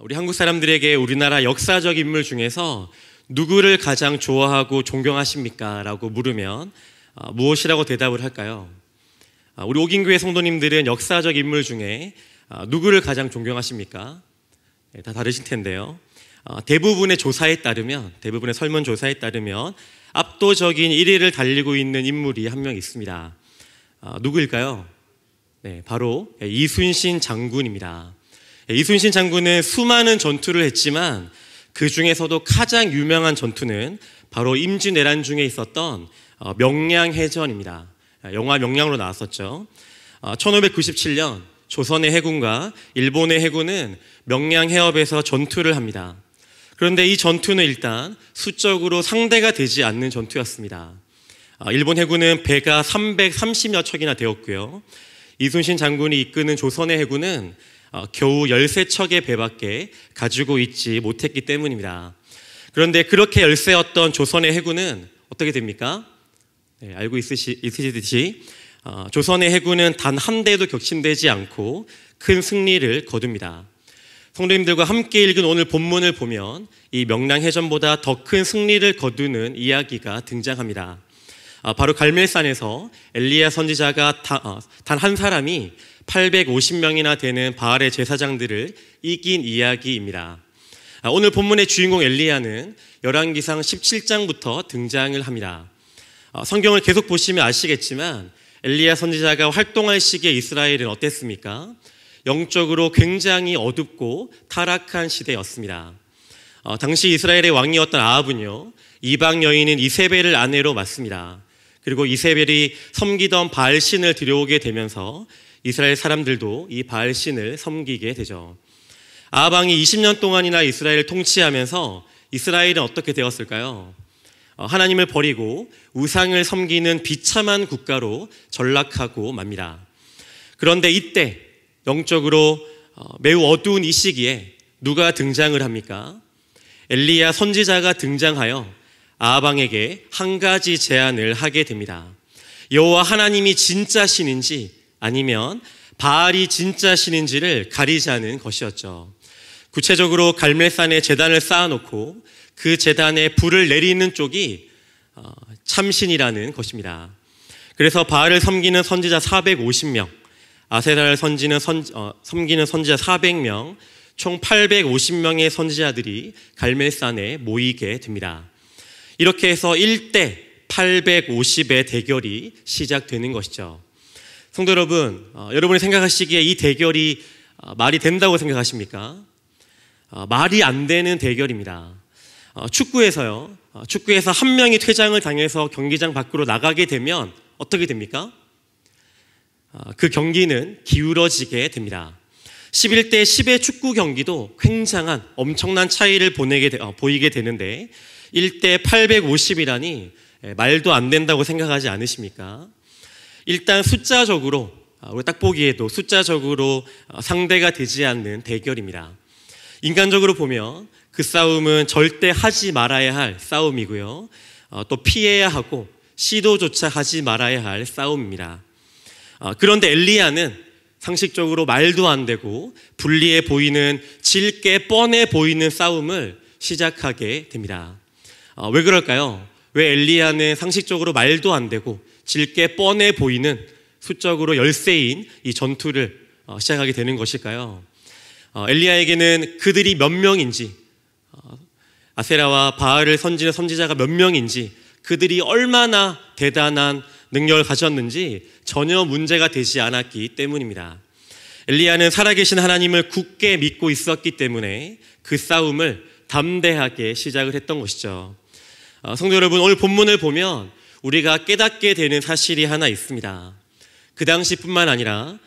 우리 한국 사람들에게 우리나라 역사적 인물 중에서 누구를 가장 좋아하고 존경하십니까? 라고 물으면 무엇이라고 대답을 할까요? 우리 오긴교회 성도님들은 역사적 인물 중에 누구를 가장 존경하십니까? 다 다르실 텐데요. 대부분의 설문조사에 따르면 압도적인 1위를 달리고 있는 인물이 한 명 있습니다. 누구일까요? 네, 바로 이순신 장군입니다. 이순신 장군은 수많은 전투를 했지만 그 중에서도 가장 유명한 전투는 바로 임진왜란 중에 있었던 명량해전입니다. 영화 명량으로 나왔었죠. 1597년 조선의 해군과 일본의 해군은 명량해협에서 전투를 합니다. 그런데 이 전투는 일단 수적으로 상대가 되지 않는 전투였습니다. 일본 해군은 배가 330여 척이나 되었고요. 이순신 장군이 이끄는 조선의 해군은 겨우 13척의 배밖에 가지고 있지 못했기 때문입니다. 그런데 그렇게 열세였던 조선의 해군은 어떻게 됩니까? 네, 알고 있으시듯이 조선의 해군은 단 한 대도 격침되지 않고 큰 승리를 거둡니다. 성도님들과 함께 읽은 오늘 본문을 보면 이 명량해전보다 더 큰 승리를 거두는 이야기가 등장합니다. 바로 갈멜산에서 엘리야 선지자가 단 한 사람이 850명이나 되는 바알의 제사장들을 이긴 이야기입니다. 오늘 본문의 주인공 엘리야는 열왕기상 17장부터 등장을 합니다. 성경을 계속 보시면 아시겠지만 엘리야 선지자가 활동할 시기에 이스라엘은 어땠습니까? 영적으로 굉장히 어둡고 타락한 시대였습니다. 당시 이스라엘의 왕이었던 아합은요, 이방 여인인 이세벨을 아내로 맞습니다. 그리고 이세벨이 섬기던 바알신을 들여오게 되면서 이스라엘 사람들도 이 바알신을 섬기게 되죠. 아합 왕이 20년 동안이나 이스라엘을 통치하면서 이스라엘은 어떻게 되었을까요? 하나님을 버리고 우상을 섬기는 비참한 국가로 전락하고 맙니다. 그런데 이때 영적으로 매우 어두운 이 시기에 누가 등장을 합니까? 엘리야 선지자가 등장하여 아합 왕에게 한 가지 제안을 하게 됩니다. 여호와 하나님이 진짜 신인지 아니면 바알이 진짜 신인지를 가리자는 것이었죠. 구체적으로 갈멜산에 제단을 쌓아놓고 그 제단에 불을 내리는 쪽이 참신이라는 것입니다. 그래서 바알을 섬기는 선지자 450명, 아세라를 섬기는 선지자 400명, 총 850명의 선지자들이 갈멜산에 모이게 됩니다. 이렇게 해서 1대 850의 대결이 시작되는 것이죠. 성도 여러분, 여러분이 생각하시기에 이 대결이 말이 된다고 생각하십니까? 말이 안 되는 대결입니다. 축구에서 한 명이 퇴장을 당해서 경기장 밖으로 나가게 되면 어떻게 됩니까? 그 경기는 기울어지게 됩니다. 11대 10의 축구 경기도 굉장한 엄청난 차이를 보이게 되는데 1대 850이라니 말도 안 된다고 생각하지 않으십니까? 일단 숫자적으로, 우리 딱 보기에도 숫자적으로 상대가 되지 않는 대결입니다. 인간적으로 보면 그 싸움은 절대 하지 말아야 할 싸움이고요. 또 피해야 하고 시도조차 하지 말아야 할 싸움입니다. 그런데 엘리야는 상식적으로 말도 안 되고 불리해 보이는 질게 뻔해 보이는 싸움을 시작하게 됩니다. 왜 그럴까요? 왜 엘리야는 상식적으로 말도 안 되고 질게 뻔해 보이는 수적으로 열세인 이 전투를 시작하게 되는 것일까요? 엘리야에게는 그들이 몇 명인지, 아세라와 바알을 섬기는 선지자가 몇 명인지, 그들이 얼마나 대단한 능력을 가졌는지 전혀 문제가 되지 않았기 때문입니다. 엘리야는 살아계신 하나님을 굳게 믿고 있었기 때문에 그 싸움을 담대하게 시작을 했던 것이죠. 성도 여러분, 오늘 본문을 보면 우리가 깨닫게 되는 사실이 하나 있습니다. 그 당시뿐만 아니라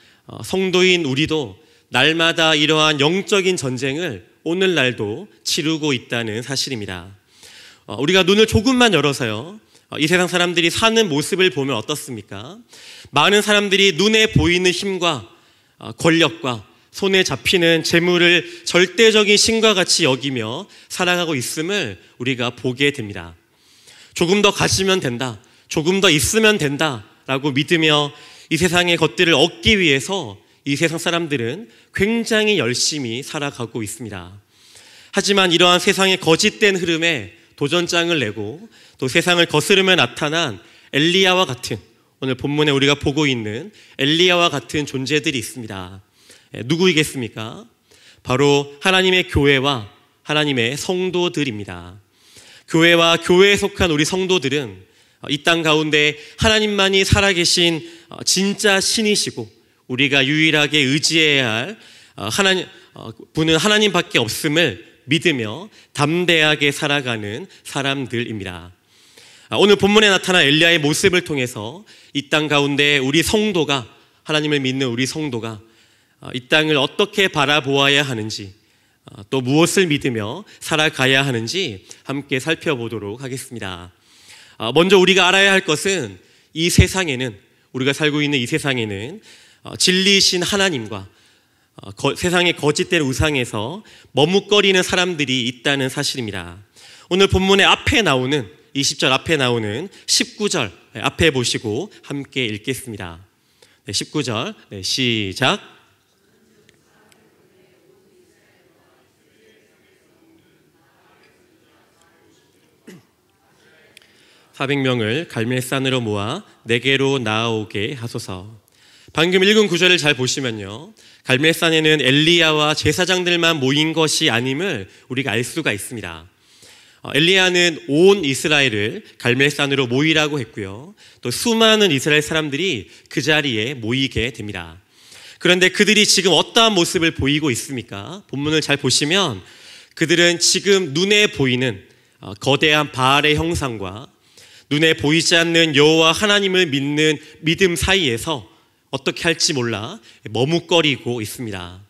성도인 우리도 날마다 이러한 영적인 전쟁을 오늘날도 치르고 있다는 사실입니다. 우리가 눈을 조금만 열어서요, 이 세상 사람들이 사는 모습을 보면 어떻습니까? 많은 사람들이 눈에 보이는 힘과 권력과 손에 잡히는 재물을 절대적인 신과 같이 여기며 살아가고 있음을 우리가 보게 됩니다. 조금 더 가지면 된다, 조금 더 있으면 된다라고 믿으며 이 세상의 것들을 얻기 위해서 이 세상 사람들은 굉장히 열심히 살아가고 있습니다. 하지만 이러한 세상의 거짓된 흐름에 도전장을 내고 또 세상을 거스르며 나타난 엘리야와 같은, 오늘 본문에 우리가 보고 있는 엘리야와 같은 존재들이 있습니다. 누구이겠습니까? 바로 하나님의 교회와 하나님의 성도들입니다. 교회와 교회에 속한 우리 성도들은 이 땅 가운데 하나님만이 살아계신 진짜 신이시고 우리가 유일하게 의지해야 할 분은 하나님밖에 없음을 믿으며 담대하게 살아가는 사람들입니다. 오늘 본문에 나타난 엘리야의 모습을 통해서 이 땅 가운데 우리 성도가, 하나님을 믿는 우리 성도가 이 땅을 어떻게 바라보아야 하는지, 또 무엇을 믿으며 살아가야 하는지 함께 살펴보도록 하겠습니다. 먼저 우리가 알아야 할 것은 이 세상에는, 우리가 살고 있는 이 세상에는 진리이신 하나님과 세상의 거짓된 우상에서 머뭇거리는 사람들이 있다는 사실입니다. 오늘 본문의 앞에 나오는 20절 앞에 나오는 19절 앞에 보시고 함께 읽겠습니다. 19절 시작. 400명을 갈멜산으로 모아 내게로 나아오게 하소서. 방금 읽은 구절을 잘 보시면요, 갈멜산에는 엘리야와 제사장들만 모인 것이 아님을 우리가 알 수가 있습니다. 엘리야는 온 이스라엘을 갈멜산으로 모이라고 했고요, 또 수많은 이스라엘 사람들이 그 자리에 모이게 됩니다. 그런데 그들이 지금 어떠한 모습을 보이고 있습니까? 본문을 잘 보시면 그들은 지금 눈에 보이는 거대한 바알의 형상과 눈에 보이지 않는 여호와 하나님을 믿는 믿음 사이에서 어떻게 할지 몰라 머뭇거리고 있습니다.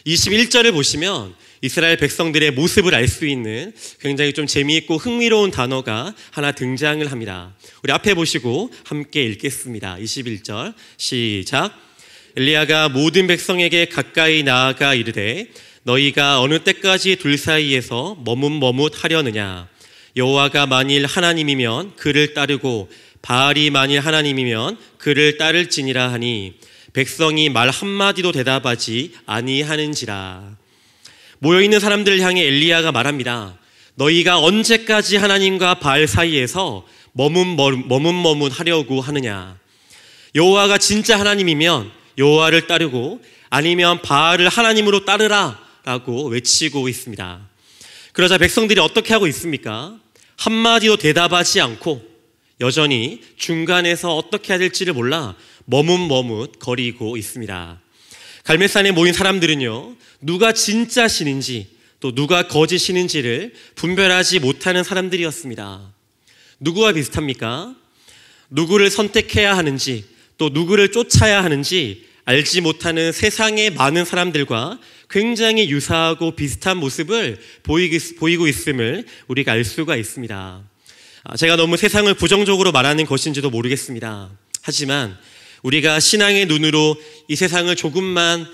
21절을 보시면 이스라엘 백성들의 모습을 알 수 있는 굉장히 좀 재미있고 흥미로운 단어가 하나 등장을 합니다. 우리 앞에 보시고 함께 읽겠습니다. 21절 시작. 엘리야가 모든 백성에게 가까이 나아가 이르되 너희가 어느 때까지 둘 사이에서 머뭇머뭇하려느냐. 여호와가 만일 하나님이면 그를 따르고 바알이 만일 하나님이면 그를 따를지니라 하니 백성이 말 한마디도 대답하지 아니하는지라. 모여있는 사람들을 향해 엘리야가 말합니다. 너희가 언제까지 하나님과 바알 사이에서 머뭇머뭇하려고 하느냐. 여호와가 진짜 하나님이면 여호와를 따르고 아니면 바알을 하나님으로 따르라 라고 외치고 있습니다. 그러자 백성들이 어떻게 하고 있습니까? 한마디도 대답하지 않고 여전히 중간에서 어떻게 해야 될지를 몰라 머뭇머뭇거리고 있습니다. 갈멜산에 모인 사람들은요, 누가 진짜 신인지 또 누가 거짓 신인지를 분별하지 못하는 사람들이었습니다. 누구와 비슷합니까? 누구를 선택해야 하는지 또 누구를 쫓아야 하는지 알지 못하는 세상의 많은 사람들과 굉장히 유사하고 비슷한 모습을 보이고 있음을 우리가 알 수가 있습니다. 제가 너무 세상을 부정적으로 말하는 것인지도 모르겠습니다. 하지만 우리가 신앙의 눈으로 이 세상을 조금만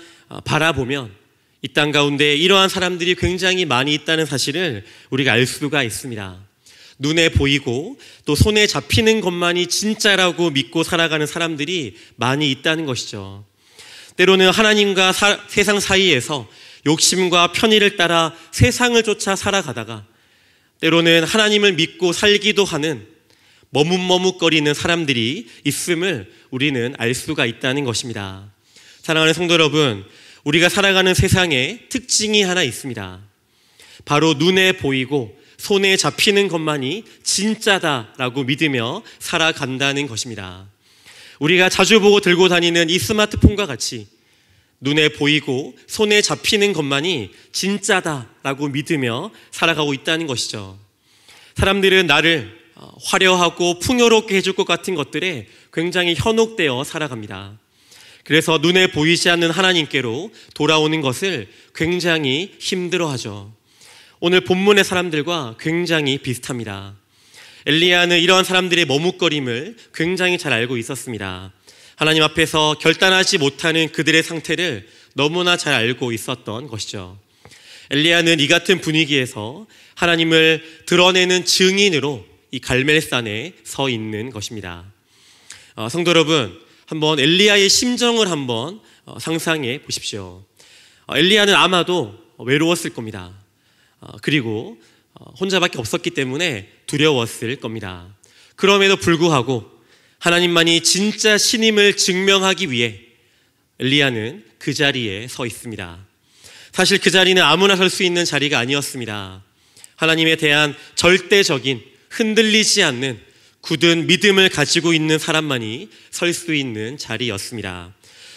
바라보면 이 땅 가운데 이러한 사람들이 굉장히 많이 있다는 사실을 우리가 알 수가 있습니다. 눈에 보이고 또 손에 잡히는 것만이 진짜라고 믿고 살아가는 사람들이 많이 있다는 것이죠. 때로는 하나님과 세상 사이에서 욕심과 편의를 따라 세상을 쫓아 살아가다가 때로는 하나님을 믿고 살기도 하는 머뭇머뭇거리는 사람들이 있음을 우리는 알 수가 있다는 것입니다. 사랑하는 성도 여러분, 우리가 살아가는 세상에 특징이 하나 있습니다. 바로 눈에 보이고 손에 잡히는 것만이 진짜다라고 믿으며 살아간다는 것입니다. 우리가 자주 보고 들고 다니는 이 스마트폰과 같이 눈에 보이고 손에 잡히는 것만이 진짜다라고 믿으며 살아가고 있다는 것이죠. 사람들은 나를 화려하고 풍요롭게 해줄 것 같은 것들에 굉장히 현혹되어 살아갑니다. 그래서 눈에 보이지 않는 하나님께로 돌아오는 것을 굉장히 힘들어하죠. 오늘 본문의 사람들과 굉장히 비슷합니다. 엘리야는 이러한 사람들의 머뭇거림을 굉장히 잘 알고 있었습니다. 하나님 앞에서 결단하지 못하는 그들의 상태를 너무나 잘 알고 있었던 것이죠. 엘리야는 이 같은 분위기에서 하나님을 드러내는 증인으로 이 갈멜산에 서 있는 것입니다. 성도 여러분, 한번 엘리야의 심정을 한번 상상해 보십시오. 엘리야는 아마도 외로웠을 겁니다. 그리고 혼자밖에 없었기 때문에 두려웠을 겁니다. 그럼에도 불구하고 하나님만이 진짜 신임을 증명하기 위해 엘리야는 그 자리에 서 있습니다. 사실 그 자리는 아무나 설 수 있는 자리가 아니었습니다. 하나님에 대한 절대적인 흔들리지 않는 굳은 믿음을 가지고 있는 사람만이 설 수 있는 자리였습니다.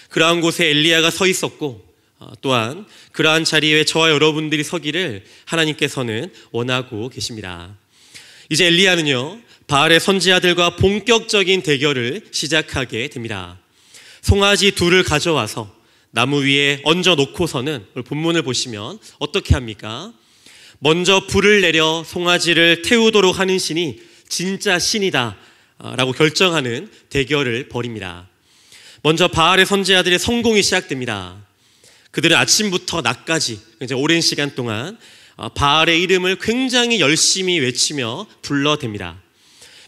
그러한 곳에 엘리야가 서 있었고 또한 그러한 자리에 저와 여러분들이 서기를 하나님께서는 원하고 계십니다. 이제 엘리야는요, 바알의 선지자들과 본격적인 대결을 시작하게 됩니다. 송아지 둘을 가져와서 나무 위에 얹어 놓고서는 본문을 보시면 어떻게 합니까? 먼저 불을 내려 송아지를 태우도록 하는 신이 진짜 신이다 라고 결정하는 대결을 벌입니다. 먼저 바알의 선지자들의 성공이 시작됩니다. 그들은 아침부터 낮까지 이제 오랜 시간 동안 바알의 이름을 굉장히 열심히 외치며 불러댑니다.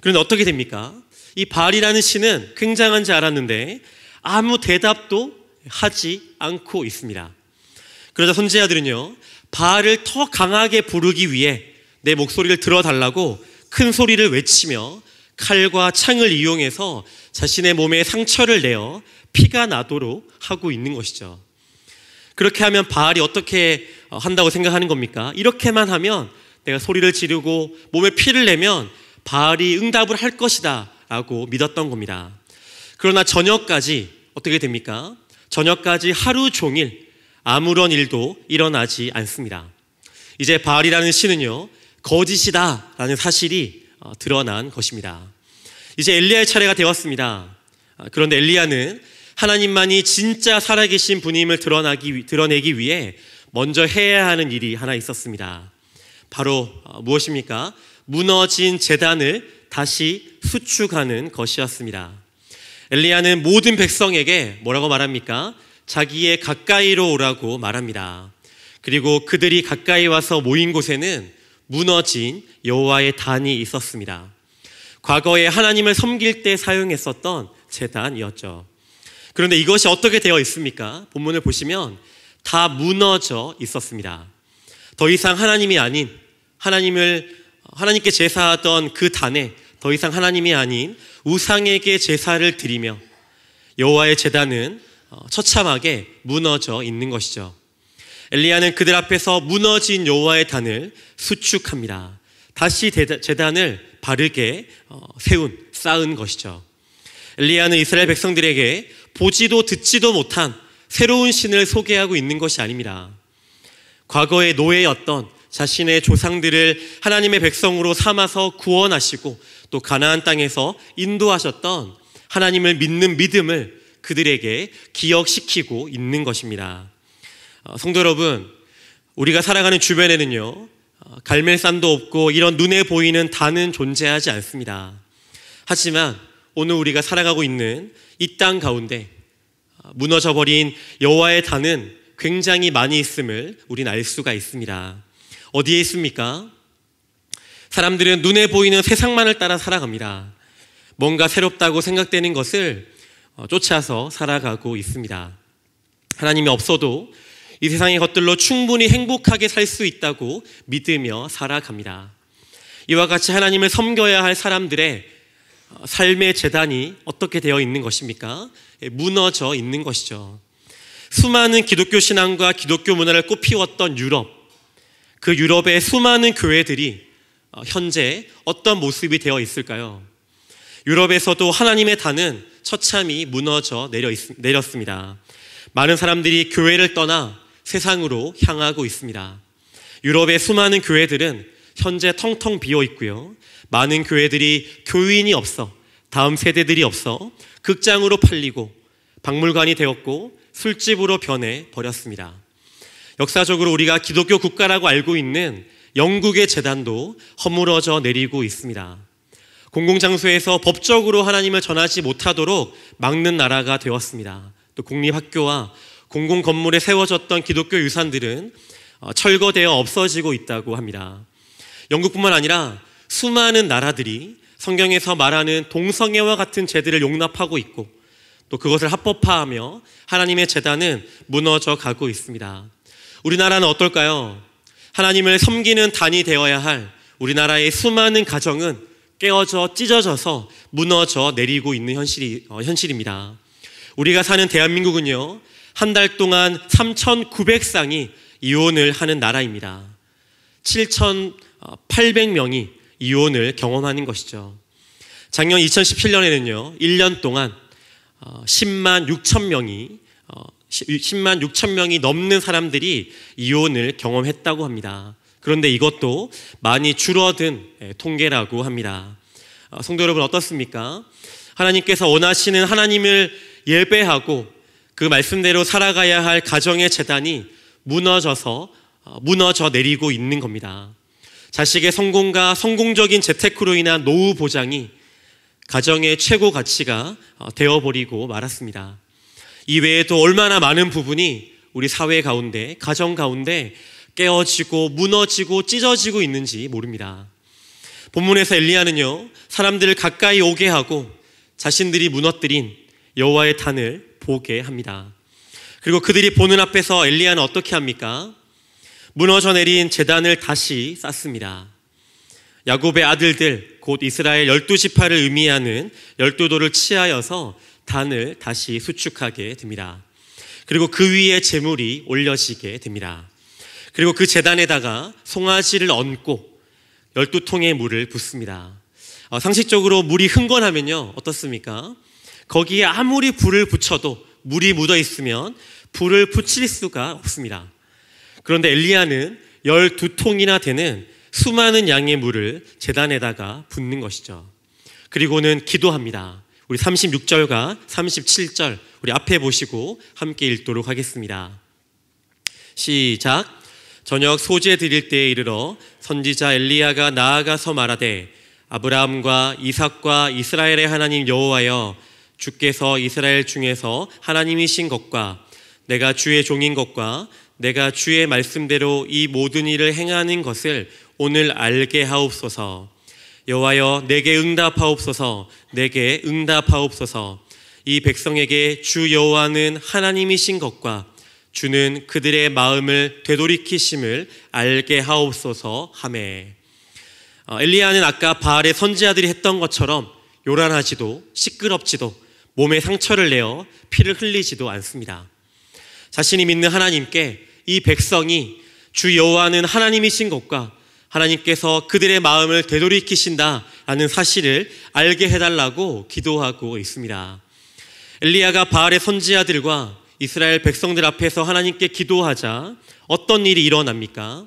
그런데 어떻게 됩니까? 이 바알이라는 신은 굉장한 줄 알았는데 아무 대답도 하지 않고 있습니다. 그러자 선지자들은요, 바알을 더 강하게 부르기 위해 내 목소리를 들어달라고 큰 소리를 외치며 칼과 창을 이용해서 자신의 몸에 상처를 내어 피가 나도록 하고 있는 것이죠. 그렇게 하면 바알이 어떻게 한다고 생각하는 겁니까? 이렇게만 하면 내가 소리를 지르고 몸에 피를 내면 바알이 응답을 할 것이다 라고 믿었던 겁니다. 그러나 저녁까지 어떻게 됩니까? 저녁까지 하루 종일 아무런 일도 일어나지 않습니다. 이제 바알이라는 신은요, 거짓이다 라는 사실이 드러난 것입니다. 이제 엘리야의 차례가 되었습니다. 그런데 엘리야는 하나님만이 진짜 살아계신 분임을 드러내기 위해 먼저 해야 하는 일이 하나 있었습니다. 바로 무엇입니까? 무너진 제단을 다시 수축하는 것이었습니다. 엘리야는 모든 백성에게 뭐라고 말합니까? 자기의 가까이로 오라고 말합니다. 그리고 그들이 가까이 와서 모인 곳에는 무너진 여호와의 단이 있었습니다. 과거에 하나님을 섬길 때 사용했었던 제단이었죠. 그런데 이것이 어떻게 되어 있습니까? 본문을 보시면 다 무너져 있었습니다. 더 이상 하나님이 아닌 하나님께 제사하던 그 단에 더 이상 하나님이 아닌 우상에게 제사를 드리며 여호와의 제단은 처참하게 무너져 있는 것이죠. 엘리야는 그들 앞에서 무너진 여호와의 단을 수축합니다. 다시 제단을 바르게 쌓은 것이죠. 엘리야는 이스라엘 백성들에게 보지도 듣지도 못한 새로운 신을 소개하고 있는 것이 아닙니다. 과거의 노예였던 자신의 조상들을 하나님의 백성으로 삼아서 구원하시고 또 가나안 땅에서 인도하셨던 하나님을 믿는 믿음을 그들에게 기억시키고 있는 것입니다. 성도 여러분, 우리가 살아가는 주변에는요, 갈멜산도 없고 이런 눈에 보이는 단은 존재하지 않습니다. 하지만 오늘 우리가 살아가고 있는 이 땅 가운데 무너져버린 여호와의 단은 굉장히 많이 있음을 우리는 알 수가 있습니다. 어디에 있습니까? 사람들은 눈에 보이는 세상만을 따라 살아갑니다. 뭔가 새롭다고 생각되는 것을 쫓아서 살아가고 있습니다. 하나님이 없어도 이 세상의 것들로 충분히 행복하게 살 수 있다고 믿으며 살아갑니다. 이와 같이 하나님을 섬겨야 할 사람들의 삶의 제단이 어떻게 되어 있는 것입니까? 무너져 있는 것이죠. 수많은 기독교 신앙과 기독교 문화를 꽃피웠던 유럽, 그 유럽의 수많은 교회들이 현재 어떤 모습이 되어 있을까요? 유럽에서도 하나님의 단은 처참히 무너져 내렸습니다. 많은 사람들이 교회를 떠나 세상으로 향하고 있습니다. 유럽의 수많은 교회들은 현재 텅텅 비어 있고요. 많은 교회들이 교인이 없어, 다음 세대들이 없어 극장으로 팔리고 박물관이 되었고 술집으로 변해 버렸습니다. 역사적으로 우리가 기독교 국가라고 알고 있는 영국의 제단도 허물어져 내리고 있습니다. 공공장소에서 법적으로 하나님을 전하지 못하도록 막는 나라가 되었습니다. 또 공립학교와 공공건물에 세워졌던 기독교 유산들은 철거되어 없어지고 있다고 합니다. 영국뿐만 아니라 수많은 나라들이 성경에서 말하는 동성애와 같은 죄들을 용납하고 있고 또 그것을 합법화하며 하나님의 제단은 무너져 가고 있습니다. 우리나라는 어떨까요? 하나님을 섬기는 단이 되어야 할 우리나라의 수많은 가정은 깨어져 찢어져서 무너져 내리고 있는 현실입니다. 우리가 사는 대한민국은요, 한 달 동안 3,900쌍이 이혼을 하는 나라입니다. 7,800명이 이혼을 경험하는 것이죠. 작년 2017년에는요, 1년 동안 10만 6천 명이 넘는 사람들이 이혼을 경험했다고 합니다. 그런데 이것도 많이 줄어든 통계라고 합니다. 성도 여러분, 어떻습니까? 하나님께서 원하시는 하나님을 예배하고 그 말씀대로 살아가야 할 가정의 재단이 무너져 내리고 있는 겁니다. 자식의 성공과 성공적인 재테크로 인한 노후 보장이 가정의 최고 가치가 되어버리고 말았습니다. 이외에도 얼마나 많은 부분이 우리 사회 가운데, 가정 가운데 깨어지고 무너지고 찢어지고 있는지 모릅니다. 본문에서 엘리야는요, 사람들을 가까이 오게 하고 자신들이 무너뜨린 여호와의 단을 보게 합니다. 그리고 그들이 보는 앞에서 엘리야는 어떻게 합니까? 무너져 내린 제단을 다시 쌓습니다. 야곱의 아들들, 곧 이스라엘 12지파를 의미하는 12돌을 치하여서 단을 다시 수축하게 됩니다. 그리고 그 위에 제물이 올려지게 됩니다. 그리고 그 제단에다가 송아지를 얹고 12통의 물을 붓습니다. 상식적으로 물이 흥건하면요, 어떻습니까? 거기에 아무리 불을 붙여도 물이 묻어 있으면 불을 붙일 수가 없습니다. 그런데 엘리야는 12통이나 되는 수많은 양의 물을 제단에다가 붓는 것이죠. 그리고는 기도합니다. 우리 36절과 37절 우리 앞에 보시고 함께 읽도록 하겠습니다. 시작. 저녁 소제 드릴 때에 이르러 선지자 엘리야가 나아가서 말하되 아브라함과 이삭과 이스라엘의 하나님 여호와여, 주께서 이스라엘 중에서 하나님이신 것과 내가 주의 종인 것과 내가 주의 말씀대로 이 모든 일을 행하는 것을 오늘 알게 하옵소서. 여호와여, 내게 응답하옵소서. 내게 응답하옵소서. 이 백성에게 주 여호와는 하나님이신 것과 주는 그들의 마음을 되돌이키심을 알게 하옵소서 하매. 엘리야는 아까 바알의 선지자들이 했던 것처럼 요란하지도 시끄럽지도 몸에 상처를 내어 피를 흘리지도 않습니다. 자신이 믿는 하나님께 이 백성이 주 여호와는 하나님이신 것과 하나님께서 그들의 마음을 되돌이키신다라는 사실을 알게 해달라고 기도하고 있습니다. 엘리야가 바알의 선지자들과 이스라엘 백성들 앞에서 하나님께 기도하자 어떤 일이 일어납니까?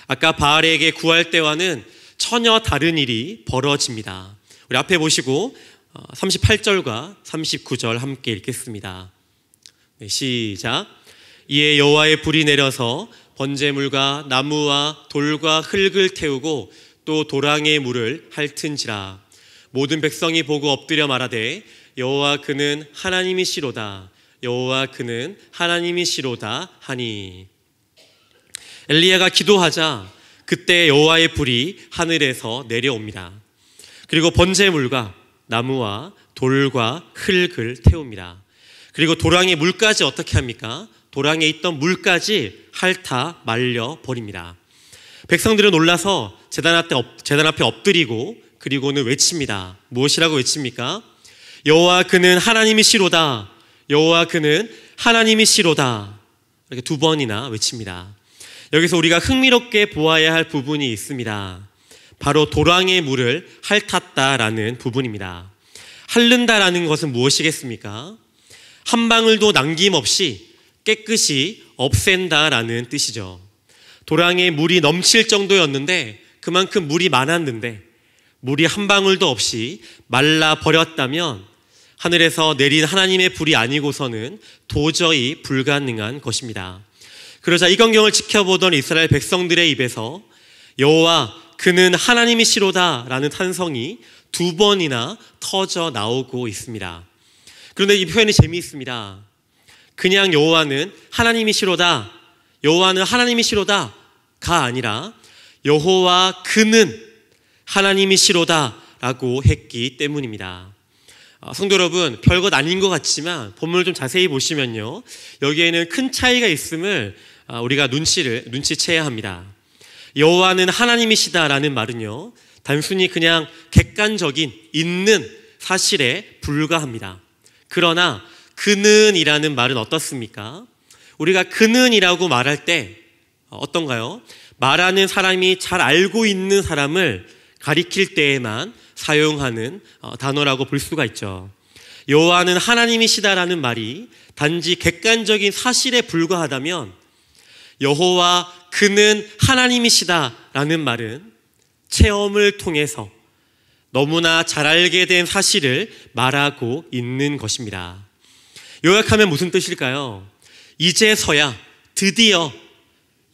아까 바알에게 구할 때와는 전혀 다른 일이 벌어집니다. 우리 앞에 보시고 38절과 39절 함께 읽겠습니다. 네, 시작. 이에 여호와의 불이 내려서 번제물과 나무와 돌과 흙을 태우고 또 도랑의 물을 핥은지라. 모든 백성이 보고 엎드려 말하되 여호와 그는 하나님이시로다. 여호와 그는 하나님이시로다 하니. 엘리야가 기도하자 그때 여호와의 불이 하늘에서 내려옵니다. 그리고 번제물과 나무와 돌과 흙을 태웁니다. 그리고 도랑의 물까지 어떻게 합니까? 도랑에 있던 물까지 핥아 말려 버립니다. 백성들은 놀라서 제단 앞에 엎드리고 그리고는 외칩니다. 무엇이라고 외칩니까? 여호와 그는 하나님이시로다. 여호와 그는 하나님이시로다. 이렇게 두 번이나 외칩니다. 여기서 우리가 흥미롭게 보아야 할 부분이 있습니다. 바로 도랑의 물을 핥았다라는 부분입니다. 핥는다라는 것은 무엇이겠습니까? 한 방울도 남김없이 깨끗이 없앤다라는 뜻이죠. 도랑에 물이 넘칠 정도였는데 그만큼 물이 많았는데 물이 한 방울도 없이 말라버렸다면 하늘에서 내린 하나님의 불이 아니고서는 도저히 불가능한 것입니다. 그러자 이 광경을 지켜보던 이스라엘 백성들의 입에서 여호와 그는 하나님이시로다 라는 탄성이 두 번이나 터져 나오고 있습니다. 그런데 이 표현이 재미있습니다. 그냥 여호와는 하나님이시로다, 여호와는 하나님이시로다가 아니라 여호와 그는 하나님이시로다 라고 했기 때문입니다. 성도 여러분, 별것 아닌 것 같지만 본문을 좀 자세히 보시면요, 여기에는 큰 차이가 있음을 우리가 눈치채야 합니다. 여호와는 하나님이시다라는 말은요, 단순히 그냥 객관적인 있는 사실에 불과합니다. 그러나 그는이라는 말은 어떻습니까? 우리가 그는이라고 말할 때 어떤가요? 말하는 사람이 잘 알고 있는 사람을 가리킬 때에만 사용하는 단어라고 볼 수가 있죠. 여호와는 하나님이시다라는 말이 단지 객관적인 사실에 불과하다면 여호와 그는 하나님이시다라는 말은 체험을 통해서 너무나 잘 알게 된 사실을 말하고 있는 것입니다. 요약하면 무슨 뜻일까요? 이제서야 드디어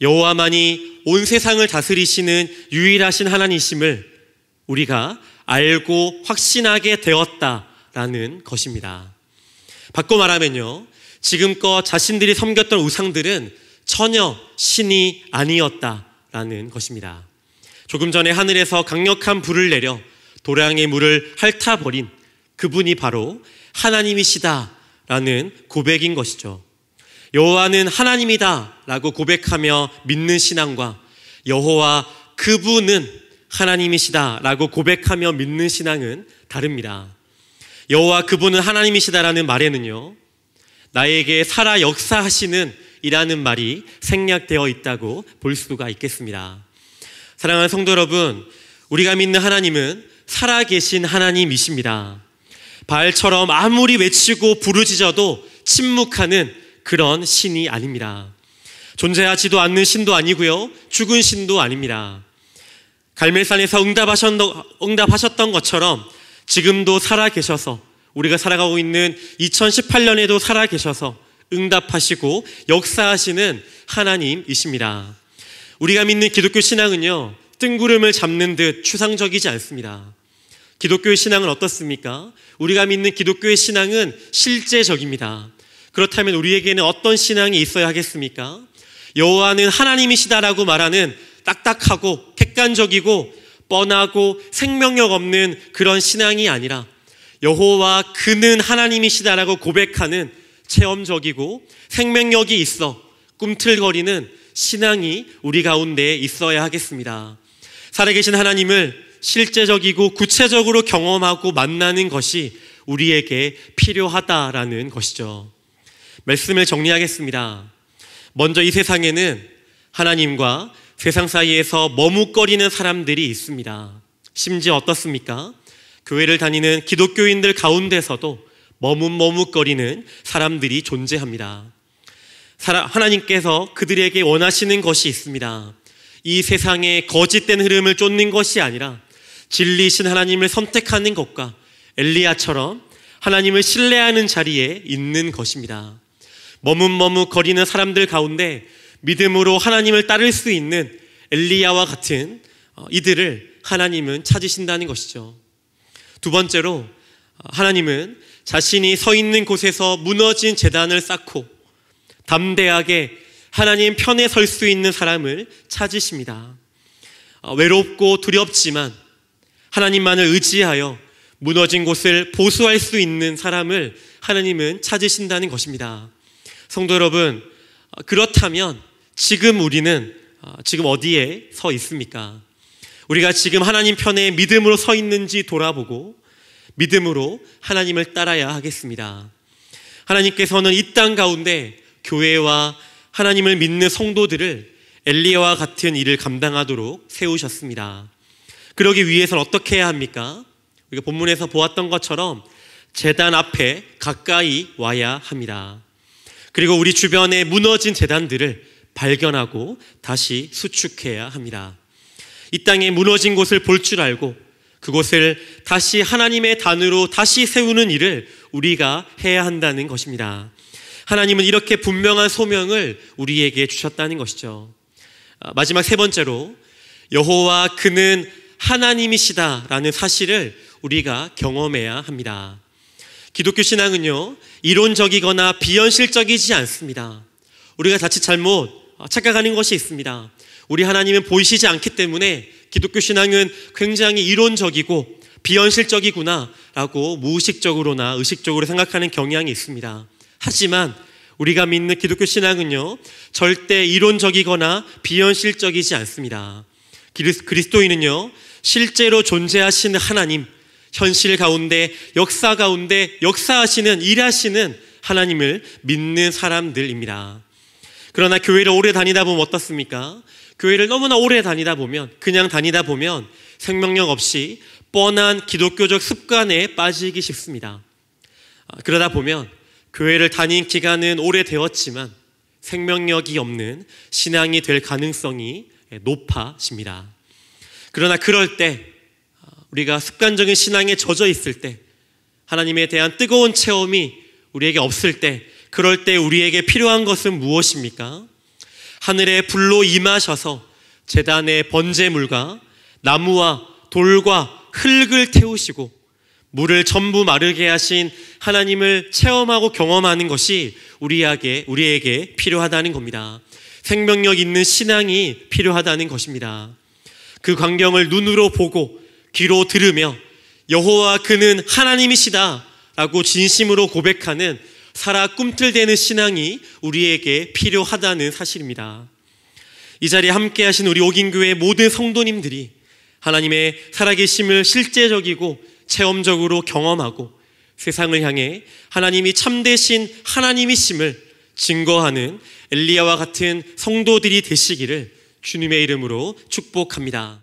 여호와만이 온 세상을 다스리시는 유일하신 하나님이심을 우리가 알고 확신하게 되었다라는 것입니다. 바꿔 말하면요, 지금껏 자신들이 섬겼던 우상들은 전혀 신이 아니었다라는 것입니다. 조금 전에 하늘에서 강력한 불을 내려 도량의 물을 핥아버린 그분이 바로 하나님이시다라는 고백인 것이죠. 여호와는 하나님이다라고 고백하며 믿는 신앙과 여호와 그분은 하나님이시다라고 고백하며 믿는 신앙은 다릅니다. 여호와 그분은 하나님이시다라는 말에는요, 나에게 살아 역사하시는 이라는 말이 생략되어 있다고 볼 수가 있겠습니다. 사랑하는 성도 여러분, 우리가 믿는 하나님은 살아계신 하나님이십니다. 바알처럼 아무리 외치고 부르짖어도 침묵하는 그런 신이 아닙니다. 존재하지도 않는 신도 아니고요, 죽은 신도 아닙니다. 갈멜산에서 응답하셨던 것처럼 지금도 살아계셔서, 우리가 살아가고 있는 2018년에도 살아계셔서 응답하시고 역사하시는 하나님이십니다. 우리가 믿는 기독교 신앙은요, 뜬구름을 잡는 듯 추상적이지 않습니다. 기독교의 신앙은 어떻습니까? 우리가 믿는 기독교의 신앙은 실제적입니다. 그렇다면 우리에게는 어떤 신앙이 있어야 하겠습니까? 여호와는 하나님이시다라고 말하는 딱딱하고 객관적이고 뻔하고 생명력 없는 그런 신앙이 아니라 여호와 그는 하나님이시다라고 고백하는 체험적이고 생명력이 있어 꿈틀거리는 신앙이 우리 가운데 있어야 하겠습니다. 살아계신 하나님을 실제적이고 구체적으로 경험하고 만나는 것이 우리에게 필요하다라는 것이죠. 말씀을 정리하겠습니다. 먼저 이 세상에는 하나님과 세상 사이에서 머뭇거리는 사람들이 있습니다. 심지어 어떻습니까? 교회를 다니는 기독교인들 가운데서도 머뭇거리는 사람들이 존재합니다. 하나님께서 그들에게 원하시는 것이 있습니다. 이 세상의 거짓된 흐름을 쫓는 것이 아니라 진리이신 하나님을 선택하는 것과 엘리야처럼 하나님을 신뢰하는 자리에 있는 것입니다. 머뭇거리는 사람들 가운데 믿음으로 하나님을 따를 수 있는 엘리야와 같은 이들을 하나님은 찾으신다는 것이죠. 두 번째로, 하나님은 자신이 서 있는 곳에서 무너진 제단을 쌓고 담대하게 하나님 편에 설 수 있는 사람을 찾으십니다. 외롭고 두렵지만 하나님만을 의지하여 무너진 곳을 보수할 수 있는 사람을 하나님은 찾으신다는 것입니다. 성도 여러분, 그렇다면 지금 우리는 지금 어디에 서 있습니까? 우리가 지금 하나님 편에 믿음으로 서 있는지 돌아보고 믿음으로 하나님을 따라야 하겠습니다. 하나님께서는 이 땅 가운데 교회와 하나님을 믿는 성도들을 엘리야와 같은 일을 감당하도록 세우셨습니다. 그러기 위해서는 어떻게 해야 합니까? 우리가 본문에서 보았던 것처럼 제단 앞에 가까이 와야 합니다. 그리고 우리 주변에 무너진 제단들을 발견하고 다시 수축해야 합니다. 이 땅에 무너진 곳을 볼 줄 알고 그곳을 다시 하나님의 단으로 다시 세우는 일을 우리가 해야 한다는 것입니다. 하나님은 이렇게 분명한 소명을 우리에게 주셨다는 것이죠. 마지막 세 번째로, 여호와 그는 하나님이시다라는 사실을 우리가 경험해야 합니다. 기독교 신앙은요, 이론적이거나 비현실적이지 않습니다. 우리가 자칫 잘못 착각하는 것이 있습니다. 우리 하나님은 보이시지 않기 때문에 기독교 신앙은 굉장히 이론적이고 비현실적이구나 라고 무의식적으로나 의식적으로 생각하는 경향이 있습니다. 하지만 우리가 믿는 기독교 신앙은요, 절대 이론적이거나 비현실적이지 않습니다. 그리스도인은요, 실제로 존재하시는 하나님, 현실 가운데, 역사 가운데 역사하시는, 일하시는 하나님을 믿는 사람들입니다. 그러나 교회를 오래 다니다 보면 어떻습니까? 교회를 너무나 오래 다니다 보면, 그냥 다니다 보면 생명력 없이 뻔한 기독교적 습관에 빠지기 쉽습니다. 그러다 보면 교회를 다닌 기간은 오래되었지만 생명력이 없는 신앙이 될 가능성이 높아집니다. 그러나 그럴 때, 우리가 습관적인 신앙에 젖어 있을 때, 하나님에 대한 뜨거운 체험이 우리에게 없을 때, 그럴 때 우리에게 필요한 것은 무엇입니까? 하늘의 불로 임하셔서 제단의 번제물과 나무와 돌과 흙을 태우시고 물을 전부 마르게 하신 하나님을 체험하고 경험하는 것이 우리에게 필요하다는 겁니다. 생명력 있는 신앙이 필요하다는 것입니다. 그 광경을 눈으로 보고 귀로 들으며 여호와 그는 하나님이시다 라고 진심으로 고백하는 살아 꿈틀대는 신앙이 우리에게 필요하다는 사실입니다. 이 자리에 함께 하신 우리 옥인교회 모든 성도님들이 하나님의 살아계심을 실제적이고 체험적으로 경험하고 세상을 향해 하나님이 참되신 하나님이심을 증거하는 엘리야와 같은 성도들이 되시기를 주님의 이름으로 축복합니다.